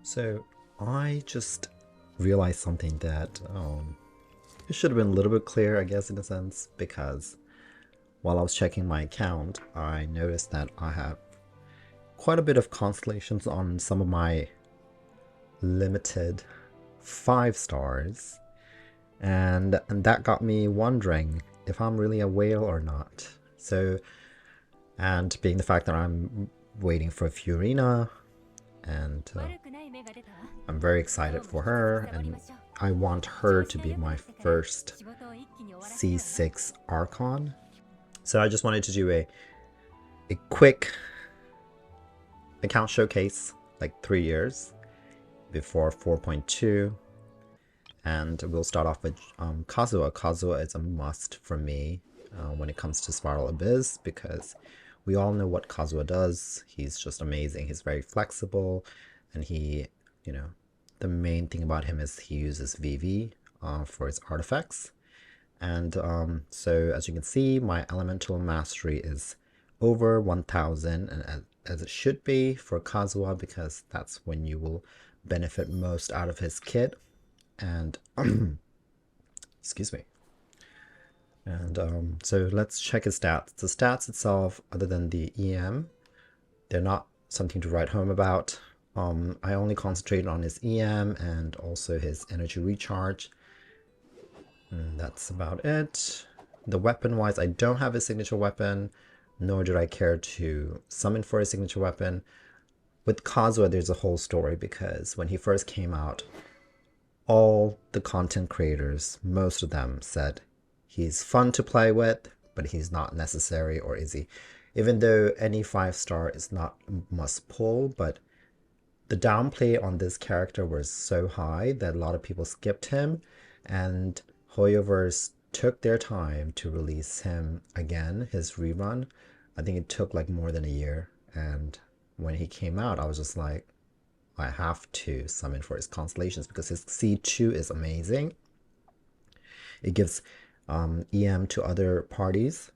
So I just realized something that it should have been a little bit clear, I guess, in a sense, because while I was checking my account, I noticed that I have quite a bit of constellations on some of my limited 5 stars, and that got me wondering if I'm really a whale or not. So, and being the fact that I'm waiting for Fiorina, and I'm very excited for her, and I want her to be my first C6 Archon. So I just wanted to do a quick account showcase, like 3 years before 4.2. And we'll start off with Kazuha. Kazuha is a must for me when it comes to Spiral Abyss, because we all know what Kazuha does. He's just amazing. He's very flexible, and he, the main thing about him is he uses VV for his artifacts. And so as you can see, my elemental mastery is over 1000, and as it should be for Kazuha, because that's when you will benefit most out of his kit. And excuse me. And so let's check his stats. The stats itself, other than the EM, they're not something to write home about. I only concentrated on his EM and also his energy recharge. And that's about it. The weapon wise, I don't have a signature weapon, nor did I care to summon for a signature weapon. With Kazuha, there's a whole story, because when he first came out, all the content creators, most of them, said he's fun to play with, but he's not necessary or easy. Even though any 5-star is not must pull, but the downplay on this character was so high that a lot of people skipped him, and Hoyoverse took their time to release him again, his rerun. I think it took like more than a year, and when he came out, I was just like, I have to summon for his constellations, because his C2 is amazing. It gives EM to other parties.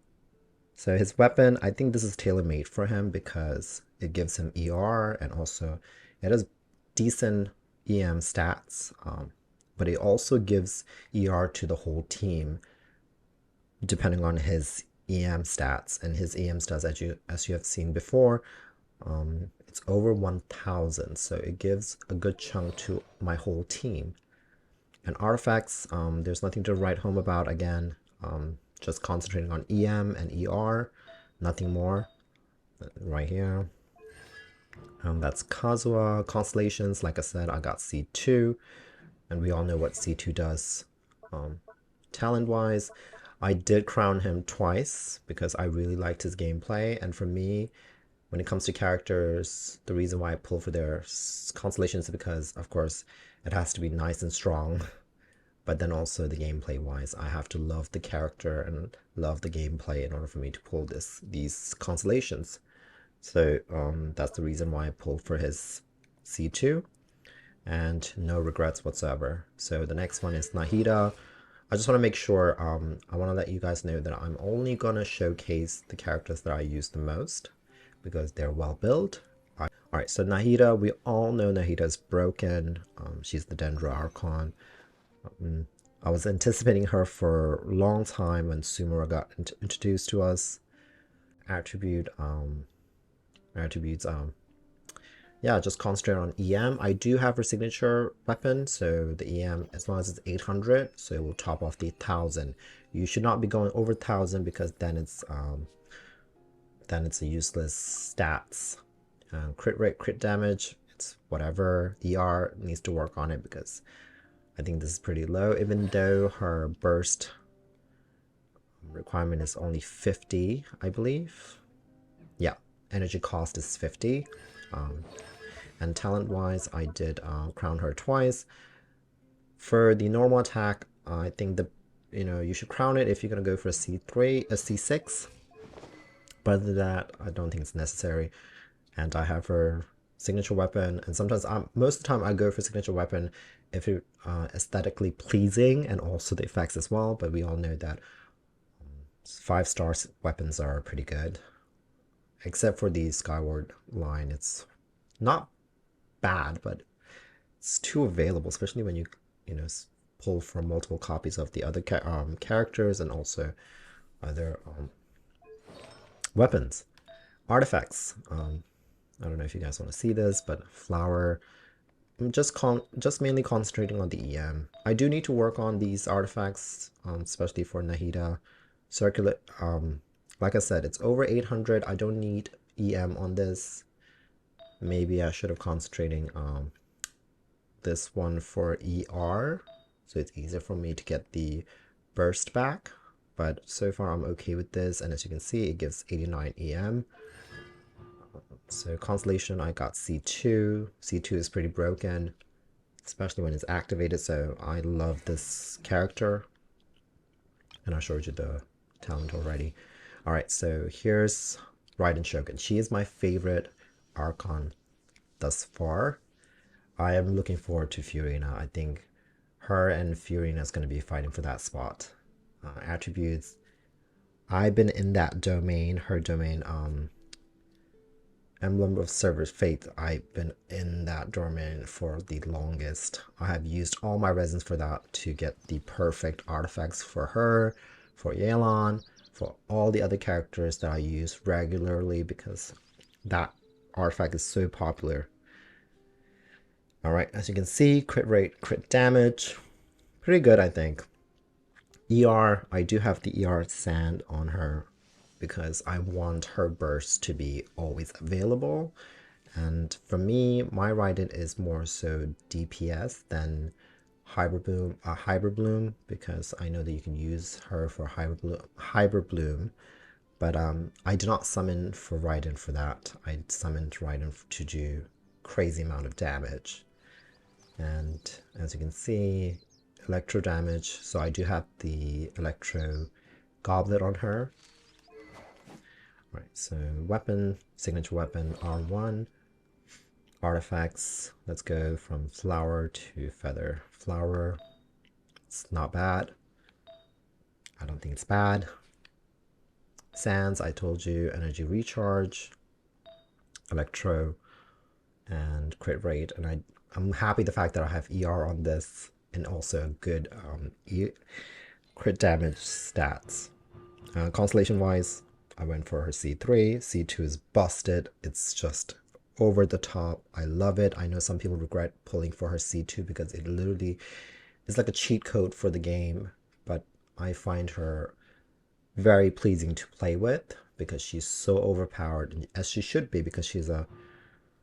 So his weapon, I think this is tailor-made for him, because it gives him ER, and also it has decent EM stats, but it also gives ER to the whole team depending on his EM stats. And his EM stats, as you have seen before, it's over 1000, so it gives a good chunk to my whole team. And artifacts, there's nothing to write home about. Again, just concentrating on EM and ER, nothing more. Right here. That's Kazuha. Constellations, like I said, I got C2, and we all know what C2 does. Talent wise, I did crown him twice because I really liked his gameplay, and for me, when it comes to characters, the reason why I pull for their constellations is because, of course, it has to be nice and strong. But then also the gameplay wise, I have to love the character and love the gameplay in order for me to pull these constellations. So that's the reason why I pulled for his C2, and no regrets whatsoever. So the next one is Nahida. I just want to make sure, I want to let you guys know that I'm only going to showcase the characters that I use the most, because they're well built. Alright, so Nahida, we all know Nahida is broken. She's the Dendro Archon. I was anticipating her for a long time when Sumura got introduced to us. Attributes, yeah, just concentrate on EM. I do have her signature weapon, so the EM, as long as it's 800, so it will top off the 1000. You should not be going over 1000, because then it's a useless stats. Crit rate, crit damage, it's whatever. ER needs to work on it, because I think this is pretty low, even though her burst requirement is only 50, I believe. Yeah, energy cost is 50. And talent wise, I did crown her twice. For the normal attack, I think you should crown it if you're going to go for a C3, a C6. But other than that, I don't think it's necessary. And I have her signature weapon, and sometimes most of the time I go for signature weapon if it's aesthetically pleasing, and also the effects as well. But we all know that 5-star weapons are pretty good, except for the Skyward line. It's not bad, but it's too available, especially when you know, pull from multiple copies of the other characters and also other weapons. Artifacts. I don't know if you guys want to see this, but flower. I'm just mainly concentrating on the EM. I do need to work on these artifacts, especially for Nahida. Circular. Like I said, it's over 800. I don't need EM on this. Maybe I should have concentrating this one for ER, so it's easier for me to get the burst back. But so far I'm okay with this, and as you can see, it gives 89 EM. So Constellation, I got C2. C2 is pretty broken, especially when it's activated, so I love this character. And I showed you the talent already. Alright, so here's Raiden Shogun. She is my favorite Archon thus far. I am looking forward to Furina. I think her and Furina is going to be fighting for that spot. Attributes. I've been in that domain, her domain, Emblem of Server's Fate. I've been in that domain for the longest. I have used all my resins for that to get the perfect artifacts for her, for Yelan, for all the other characters that I use regularly because that artifact is so popular. Alright, as you can see, crit rate, crit damage, pretty good I think. ER, I do have the ER sand on her because I want her burst to be always available. And for me, my Raiden is more so DPS than Hybrid Bloom because I know that you can use her for Hybrid Bloom. But I did not summon for Raiden for that. I summoned Raiden to do crazy amount of damage. And as you can see, electro damage. So I do have the electro goblet on her. Right, so weapon, signature weapon, R1. Artifacts, let's go from flower to feather. Flower, it's not bad. I don't think it's bad. Sands, I told you, energy recharge, electro, and crit rate. And I'm happy the fact that I have ER on this and also good crit damage stats. Constellation wise, I went for her C3. C2 is busted. It's just over the top. I love it. I know some people regret pulling for her C2 because it literally is like a cheat code for the game, but I find her very pleasing to play with because she's so overpowered, as she should be because she's a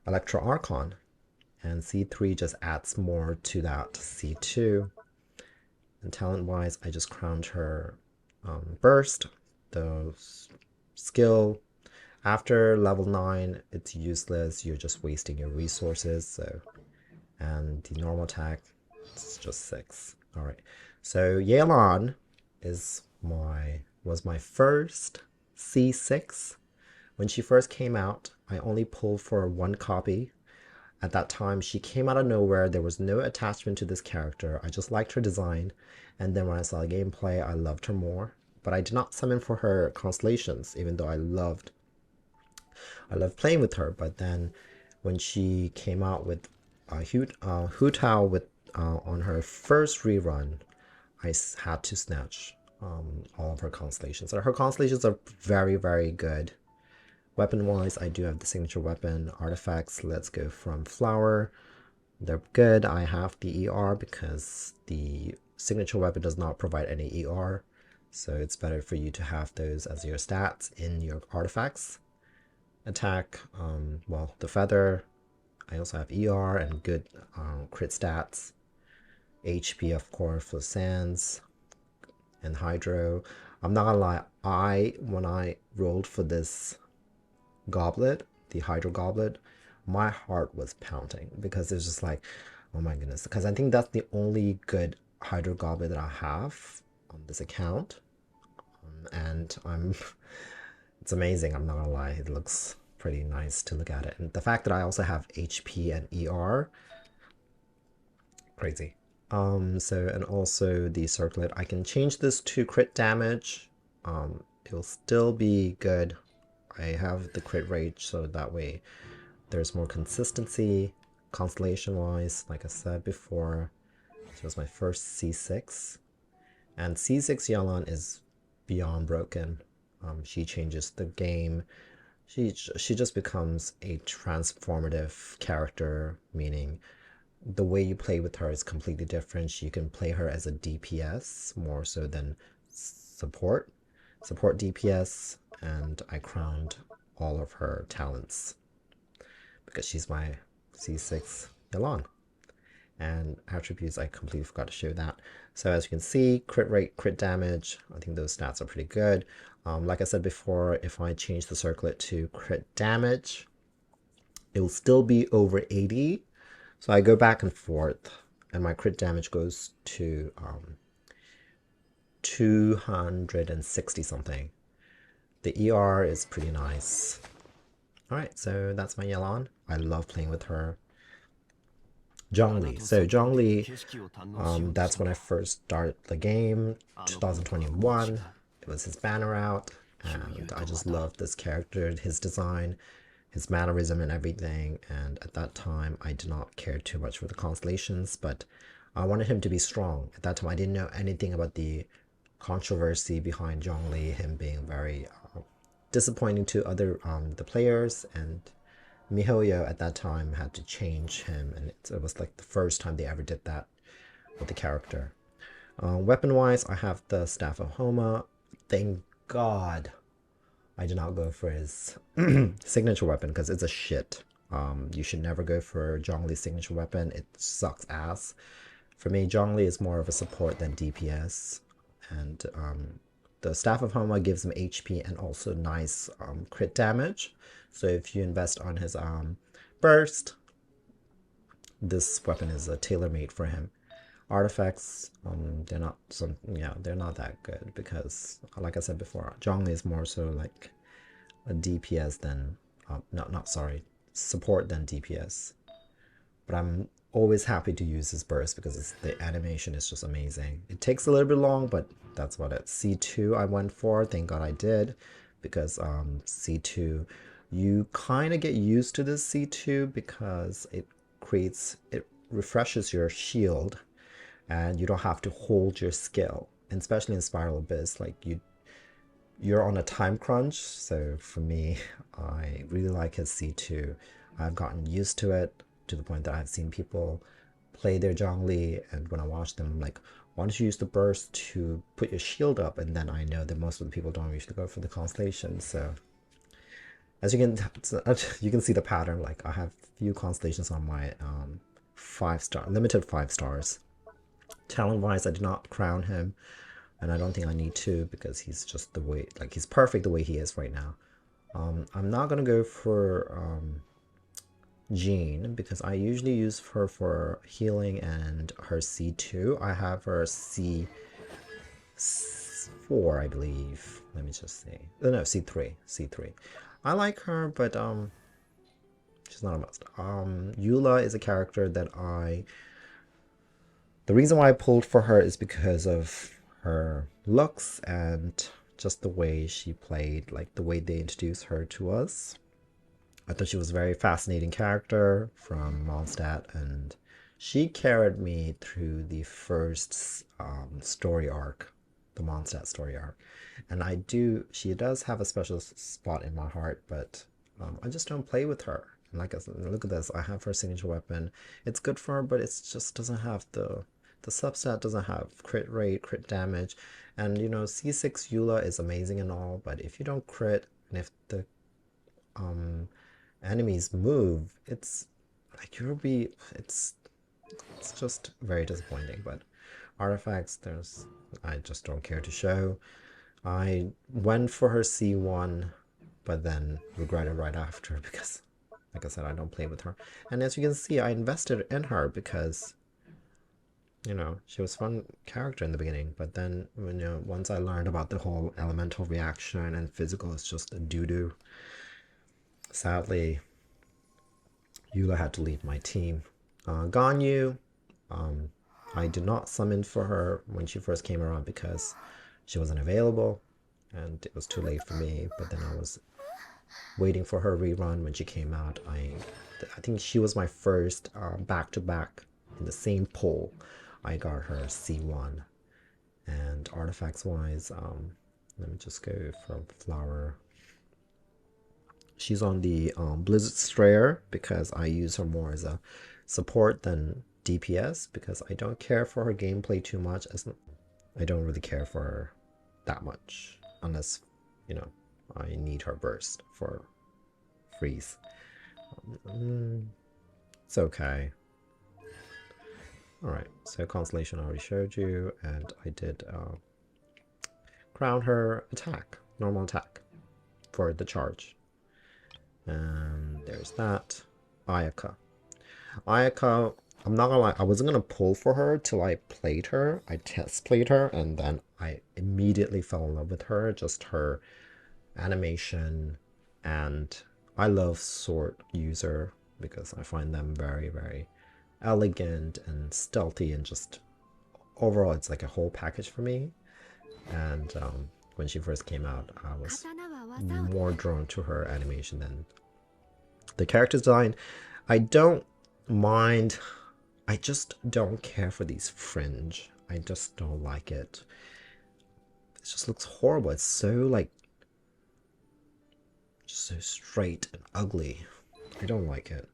Electro Archon. And C3 just adds more to that C2. And talent-wise, I just crowned her burst, the skill. After level 9, it's useless. You're just wasting your resources. So, and the normal attack, it's just 6. All right. So Yelan was my first C6. When she first came out, I only pulled for 1 copy. At that time, she came out of nowhere. There was no attachment to this character. I just liked her design. And then when I saw the gameplay, I loved her more. But I did not summon for her constellations, even though I loved playing with her. But then when she came out with Hu Tao with on her first rerun, I had to snatch all of her constellations. And her constellations are very, very good. Weapon-wise, I do have the signature weapon. Artifacts, let's go from flower. They're good. I have the ER because the signature weapon does not provide any ER. So it's better for you to have those as your stats in your artifacts. Attack, well, the feather. I also have ER and good crit stats. HP, of course, for sands and hydro. I'm not gonna lie, when I rolled for this goblet, the hydro goblet, my heart was pounding because it's just like, oh my goodness, because I think that's the only good hydro goblet that I have on this account. And it's amazing, I'm not gonna lie, it looks pretty nice to look at it. And the fact that I also have HP and ER, crazy. And also the circlet, I can change this to crit damage. It'll still be good. I have the crit rate, so that way there's more consistency. constellation wise, like I said before, she was my first C6. And C6 Yelan is beyond broken. She changes the game. She just becomes a transformative character, meaning the way you play with her is completely different. You can play her as a DPS more so than support DPS, and I crowned all of her talents because she's my C6 Yelan. And attributes, I completely forgot to show that. So as you can see, crit rate, crit damage, I think those stats are pretty good. Like I said before, if I change the circlet to crit damage, it will still be over 80. So I go back and forth, and my crit damage goes to 260 something. The ER is pretty nice. Alright, so that's my Yelan. I love playing with her. Zhongli. So Zhongli, that's when I first started the game, 2021. It was his banner out, and I just loved this character, his design, his mannerism and everything. And at that time, I did not care too much for the constellations, but I wanted him to be strong. At that time, I didn't know anything about the controversy behind Zhongli, him being very disappointing to other the players, and MiHoYo at that time had to change him, and it was like the first time they ever did that with the character. Weapon-wise, I have the Staff of Homa. Thank God I did not go for his signature weapon because it's a shit. You should never go for Zhongli's signature weapon. It sucks ass. For me, Zhongli is more of a support than DPS, and the Staff of Homa gives him HP and also nice crit damage. So if you invest on his burst, this weapon is tailor-made for him. Artifacts, they're not that good because, like I said before, Zhongli is more so like a DPS than support than DPS. But I'm always happy to use his burst because the animation is just amazing. It takes a little bit long, but that's what it. C2 I went for. Thank God I did, because C2, you kind of get used to this C2 because it refreshes your shield, and you don't have to hold your skill. And especially in Spiral Abyss, like you're on a time crunch. So for me, I really like his C2. I've gotten used to it to the point that I've seen people play their Zhongli, and when I watch them, I'm like, why don't you use the burst to put your shield up? And then I know that most of the people don't usually go for the constellation. So as you can see the pattern. Like, I have few constellations on my limited 5 stars. Talent wise, I did not crown him, and I don't think I need to because he's just the way, like, he's perfect the way he is right now. I'm not gonna go for Jean because I usually use her for healing and her C2. I have her C4, I believe. Let me just see. Oh, no, C3. I like her, but she's not a must. Eula is a character that the reason why I pulled for her is because of her looks and just the way she played, like the way they introduced her to us. I thought she was a very fascinating character from Mondstadt, and she carried me through the first story arc, the Mondstadt story arc. And she does have a special spot in my heart, but I just don't play with her. And like I said, look at this, I have her signature weapon. It's good for her, but it just doesn't have the substat, doesn't have crit rate, crit damage. And you know, C6 Eula is amazing and all, but if you don't crit, and if the enemies move, it's like it's just very disappointing. But artifacts, I just don't care to show. I went for her C1, but then regretted right after because, like I said, I don't play with her. And as you can see, I invested in her because, you know, she was a fun character in the beginning, but then, you know, once I learned about the whole elemental reaction and physical, it's just a doo-doo. Sadly, Eula had to leave my team. Ganyu, I did not summon for her when she first came around because she wasn't available, and it was too late for me. But then I was waiting for her rerun when she came out. I I think she was my first back-to-back in the same poll. I got her C1. And artifacts wise, let me just go from flower. She's on the Blizzard Strayer because I use her more as a support than DPS because I don't care for her gameplay too much. I don't really care for her that much unless, you know, I need her burst for freeze. It's okay. Alright, so Constellation I already showed you, and I did crown her attack, normal attack, for the charge. And there's that. Ayaka. Ayaka, I'm not gonna lie, I wasn't gonna pull for her till I played her. I test played her, and then I immediately fell in love with her. Just her animation, and I love sword user because I find them very, very elegant and stealthy, and just overall it's like a whole package for me. And when she first came out, I was more drawn to her animation than the character design. I don't mind, I just don't care for these fringe. I just don't like it. It just looks horrible. It's so like just so straight and ugly. I don't like it.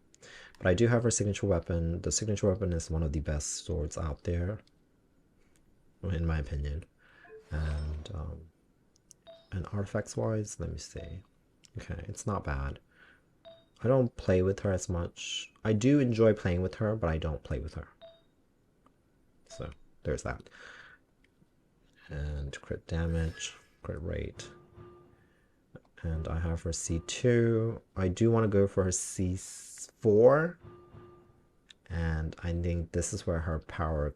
But I do have her signature weapon. The signature weapon is one of the best swords out there, in my opinion. And artifacts wise, let me see. Okay, it's not bad. I don't play with her as much. I do enjoy playing with her, but I don't play with her. So there's that. And crit damage, crit rate. And I have her C2. I do want to go for her C4. And I think this is where her power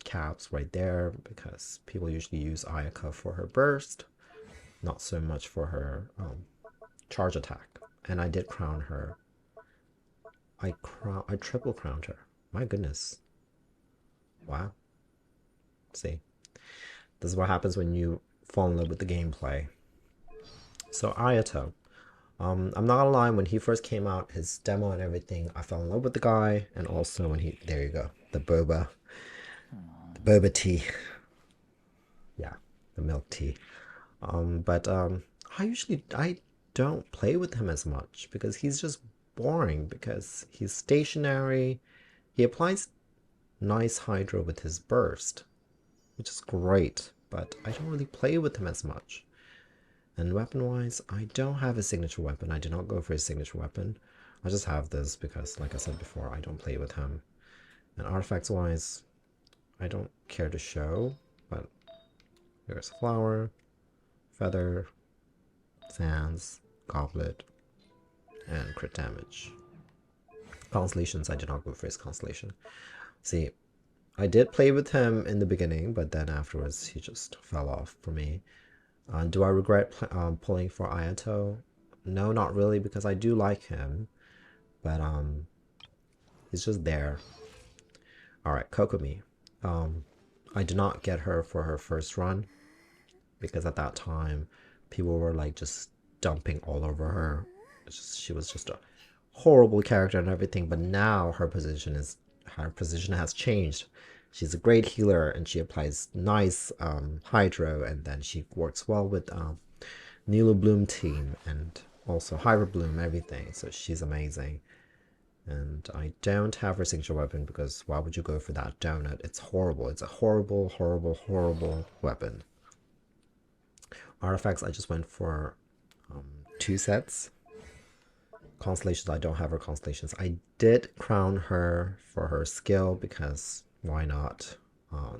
caps right there, because people usually use Ayaka for her burst, not so much for her charge attack. And I did crown her. I triple crowned her. My goodness. Wow. See, this is what happens when you fall in love with the gameplay. So Ayato, I'm not gonna lie, when he first came out, his demo and everything, I fell in love with the guy. And also when he, there you go, the boba tea. Yeah, the milk tea. But I don't play with him as much because he's just boring, because he's stationary. He applies nice hydro with his burst, which is great, but I don't really play with him as much. And weapon-wise, I don't have a signature weapon. I do not go for a signature weapon. I just have this because, like I said before, I don't play with him. And artifacts-wise, I don't care to show, but there's flower, feather, sands, goblet, and crit damage. Constellations, I did not go for his constellation. See, I did play with him in the beginning, but then afterwards he just fell off for me. Do I regret pulling for Ayato? No, not really, because I do like him, but he's just there. Alright, Kokomi. I did not get her for her first run, because at that time people were like just dumping all over her. She was just a horrible character and everything, but now her position has changed. She's a great healer, and she applies nice hydro, and then she works well with Nilo Bloom team and also Hydro Bloom, everything. So she's amazing. And I don't have her signature weapon because why would you go for that donut? It's horrible. It's a horrible, horrible, horrible weapon. Artifacts, I just went for 2 sets. Constellations, I don't have her constellations. I did crown her for her skill because why not?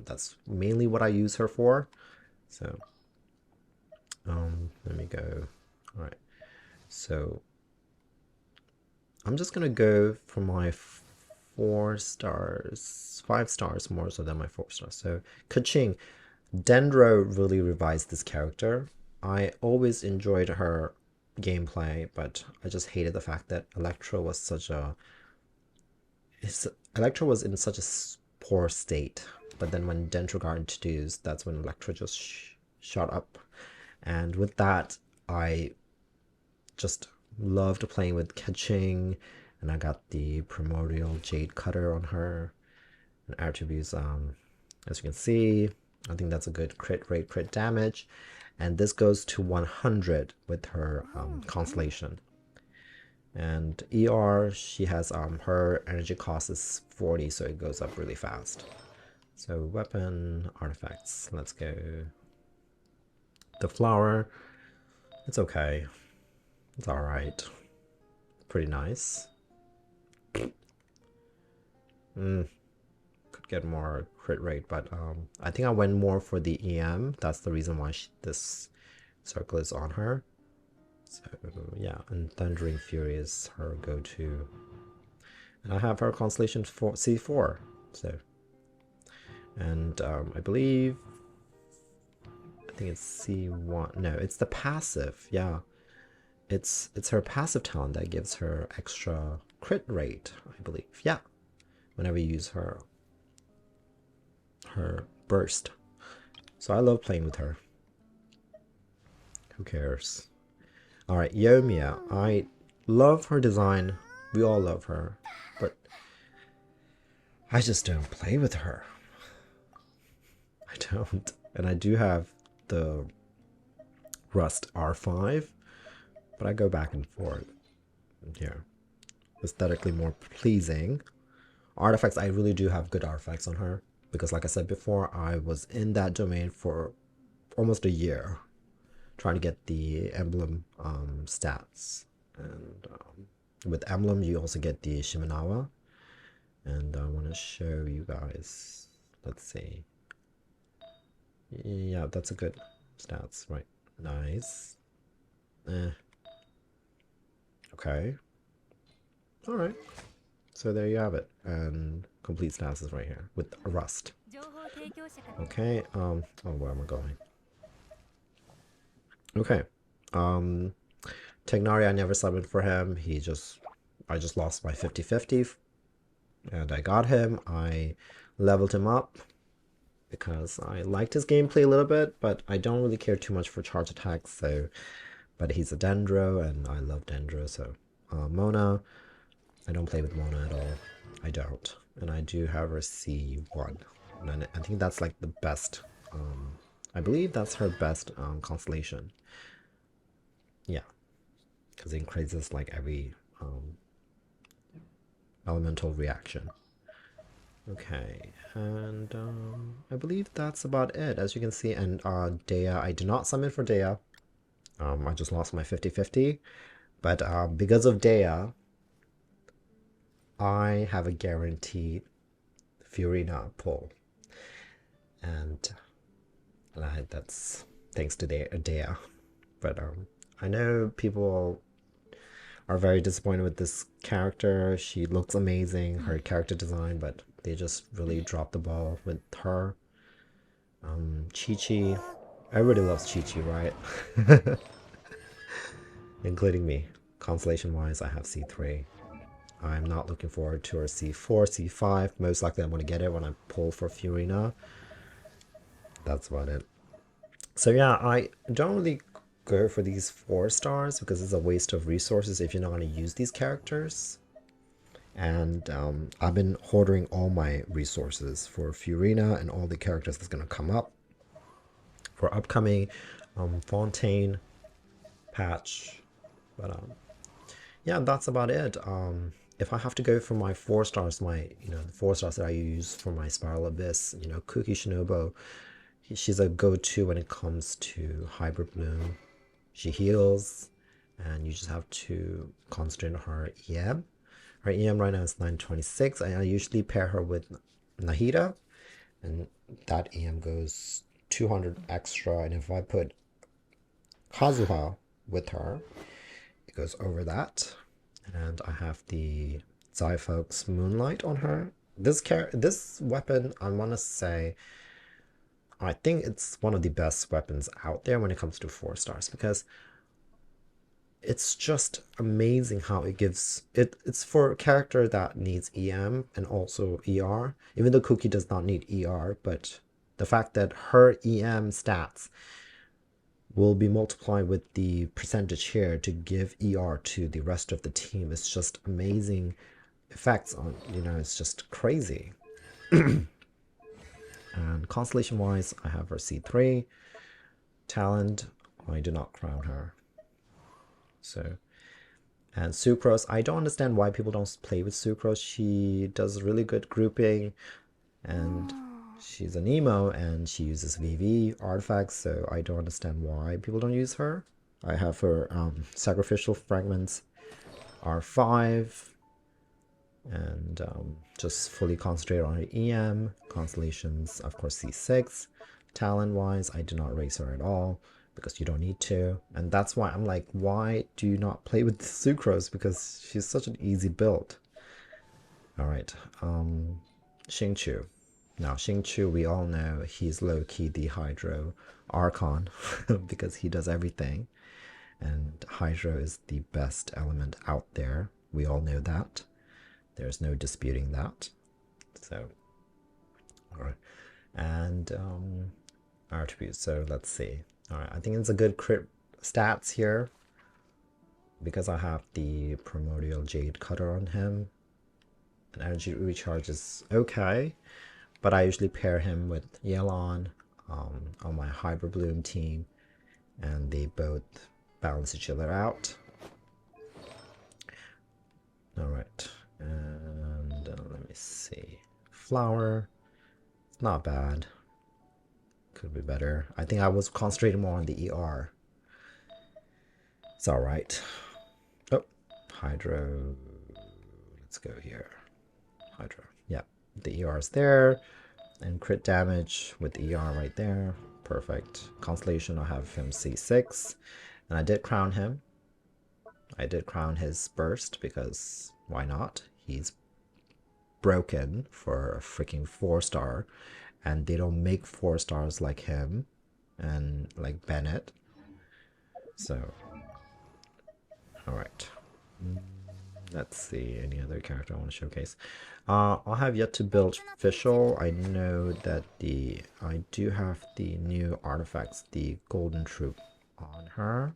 That's mainly what I use her for. So let me go. All right, so I'm just gonna go for my 4 stars, 5 stars more so than my 4 stars. So Kaching, Dendro really revised this character. I always enjoyed her gameplay, but I just hated the fact that Electro was in such a poor state. But then when Dendro got introduced, that's when Electro just shot up. And with that, I just loved playing with Kaching And I got the primordial jade cutter on her. And attributes, as you can see, I think that's a good crit rate, crit damage. And this goes to 100 with her constellation. And ER, she has her energy cost is 40, so it goes up really fast. So weapon, artifacts, let's go. The flower, it's okay. It's alright. Pretty nice. Could get more crit rate, but I think I went more for the EM. That's the reason why this circle is on her. So yeah, and Thundering Fury is her go-to. And I have her constellation for C4. So, and I believe, I think it's C1. No, it's the passive. Yeah, it's her passive talent that gives her extra crit rate, I believe. Yeah, whenever you use her burst. So I love playing with her. Who cares? Alright, Yomiya. I love her design. We all love her. But I just don't play with her. I don't. And I do have the Rust R5. But I go back and forth. Here. Aesthetically more pleasing. Artifacts, I really do have good artifacts on her. Because like I said before, I was in that domain for almost a year. Trying to get the emblem stats. And with emblem, you also get the Shimenawa. And I want to show you guys. Let's see. Yeah, that's a good stats, right? Nice. Okay. Alright. So there you have it. And complete stats is right here with Rust. Okay, oh, where am I going? Okay. Tegnari, I never summoned for him. I just lost my 50-50. And I got him. I leveled him up because I liked his gameplay a little bit, but I don't really care too much for charge attacks. So, but he's a Dendro, and I love Dendro. So, Mona, I don't play with Mona at all. I don't, and I do have her C1, and I think that's like the best. I believe that's her best constellation. Yeah, because it increases like every elemental reaction. Okay, and I believe that's about it, as you can see. And Dea, I did not summon for Dea. I just lost my 50-50. But because of Dea, I have a guaranteed Furina pull. And that's thanks to Dea. But I know people are very disappointed with this character. She looks amazing, her character design, but they just really dropped the ball with her. Chi-Chi. Everybody loves Chi-Chi, right? Including me. Constellation-wise, I have C3. I'm not looking forward to her C4, C5. Most likely I'm going to get it when I pull for Furina. That's about it. So yeah, I don't really go for these 4 stars because it's a waste of resources if you're not going to use these characters. And I've been hoarding all my resources for Furina and all the characters that's going to come up for upcoming Fontaine patch. But yeah, that's about it. If I have to go for my 4 stars, the 4 stars that I use for my Spiral Abyss, Cookie Shinobu, she's a go-to when it comes to Hybrid Bloom. She heals, and you just have to concentrate on her EM. Her EM right now is 926. I usually pair her with Nahida, and that EM goes 200 extra. And if I put Kazuha with her, it goes over that. And I have the Zyfox Moonlight on her. This weapon, I want to say, I think it's one of the best weapons out there when it comes to 4 stars, because it's just amazing how it gives it's for a character that needs EM and also ER, even though Cookie does not need ER. But the fact that her EM stats will be multiplied with the percentage here to give ER to the rest of the team. It's just amazing effects on, it's just crazy. And constellation wise, I have her C3. Talent, I do not crown her. So, and Sucrose, I don't understand why people don't play with Sucrose. She does really good grouping, and she's an emo, and she uses VV artifacts, so I don't understand why people don't use her. I have her sacrificial fragments R5, and just fully concentrate on her EM. Constellations, of course, C6. Talent wise, I do not raise her at all because you don't need to, and that's why I'm like, why do you not play with Sucrose? Because she's such an easy build. All right, Xingqiu. Now Xingqiu, we all know he's low-key the Hydro Archon because he does everything, and Hydro is the best element out there. We all know that. There's no disputing that. So, all right, and attributes. So let's see. All right, I think it's a good crit stats here because I have the Primordial Jade Cutter on him. And energy recharge is okay, but I usually pair him with Yelan on my Hyper Bloom team, and they both balance each other out. All right, and let me see. Flower, not bad. Could be better. I think I was concentrating more on the ER. It's all right. Oh, Hydro. Let's go here. Hydro. Yeah, the ER is there, and crit damage with the ER right there. Perfect. Constellation, I have him C6, and I did crown him. I did crown his burst because why not? He's broken for a freaking 4-star, and they don't make 4-stars like him and like Bennett. So, all right. Let's see, any other character I want to showcase. I have yet to build Fischl. I know that I do have the new artifacts, the Golden Troop, on her,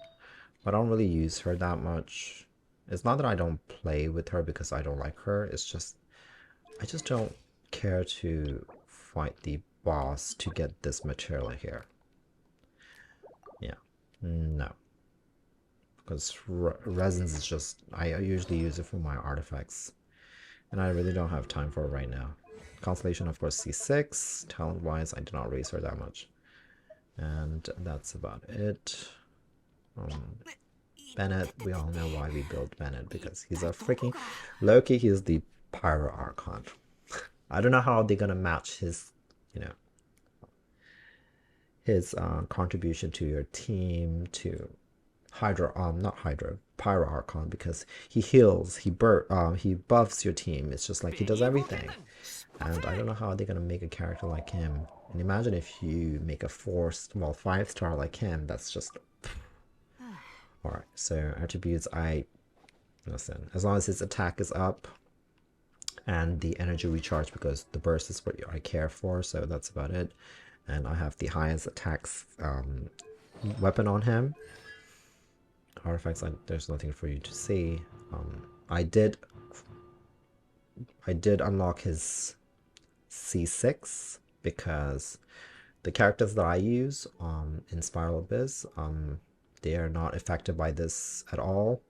but I don't really use her that much. It's not that I don't play with her because I don't like her. It's just I just don't care to fight the boss to get this material here. Yeah, no. Because resins is just, I usually use it for my artifacts, and I really don't have time for it right now. Constellation, of course, C6. Talent wise, I do not raise her that much, and that's about it. Bennett, we all know why we built Bennett, because he's a freaking Loki. He's the Pyro Archon. I don't know how they're gonna match his, his contribution to your team to not Hydro, Pyro Archon, because he heals, he buffs your team. It's just like he does everything, and I don't know how they're gonna make a character like him. And imagine if you make a 5-star like him. That's just all right. So attributes, listen, as long as his attack is up and the energy recharge, because the burst is what I care for. So that's about it. And I have the highest attacks weapon on him. Artifacts, there's nothing for you to see. I did unlock his C6 because the characters that I use in Spiral Abyss, they are not affected by this at all,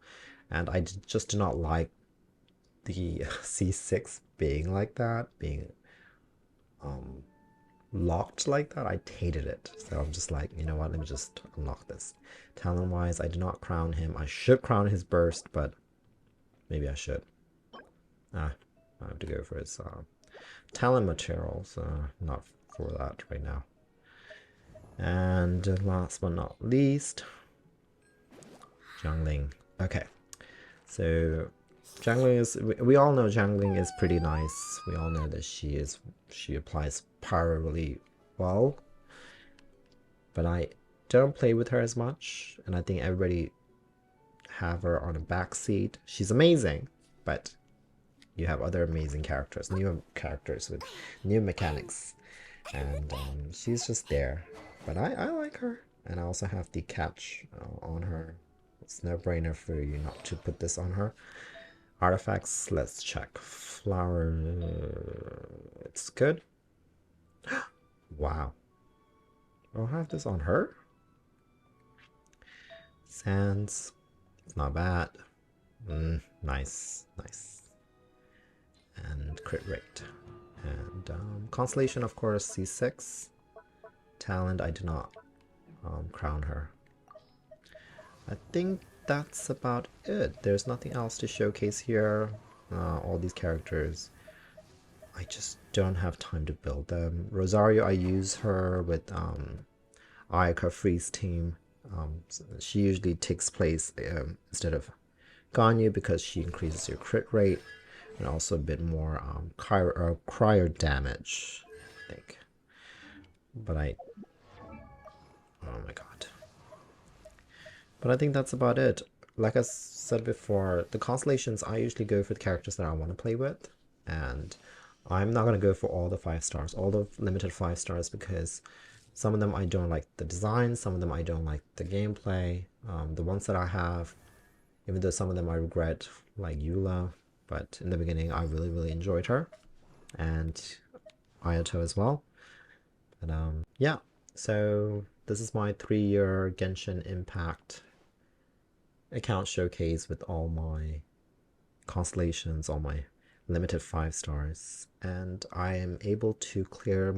and I just do not like the C6 being like that, being locked like that. I hated it, so I'm just like, you know what, let me just unlock this. Talent wise, I did not crown him. I should crown his burst, but maybe I should. I have to go for his talent materials, not for that right now. And last but not least, Jiangling. Okay, so Jiangling is, we all know Jiangling is pretty nice. We all know that she applies pyro really well, but I don't play with her as much, and I think everybody have her on a back seat. She's amazing, but you have other amazing characters, new characters with new mechanics, and she's just there. But I like her. And I also have the catch on her. It's no brainer for you not to put this on her. Artifacts, let's check. Flower, it's good. Wow. I'll have this on her. Sands, it's not bad. Nice, nice. And crit rate. And constellation, of course, C6. Talent, I do not crown her. I think that's about it. There's nothing else to showcase here. All these characters, I just don't have time to build them. Rosario, I use her with Ayaka Freeze team. So she usually takes place instead of Ganyu because she increases your crit rate and also a bit more cryo damage, I think. But oh my god. But I think that's about it. Like I said before, the constellations, I usually go for the characters that I want to play with. And I'm not going to go for all the 5 stars, all the limited 5 stars, because some of them I don't like the design, some of them I don't like the gameplay. The ones that I have, even though some of them I regret, like Eula, but in the beginning I really enjoyed her. And Ayato as well. But yeah, so this is my 3-year Genshin Impact account showcase with all my constellations, all my limited 5 stars, and I am able to clear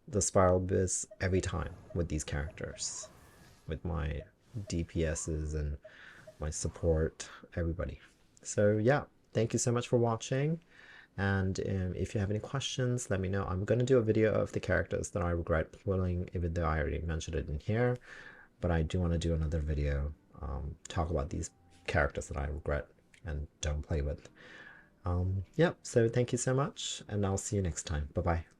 the spiral abyss every time with these characters, with my DPSs and my support, everybody. So yeah, thank you so much for watching, and if you have any questions, let me know. I'm going to do a video of the characters that I regret pulling, even though I already mentioned it in here, but I do want to do another video talk about these characters that I regret and don't play with. Yep, so thank you so much, and I'll see you next time. Bye bye.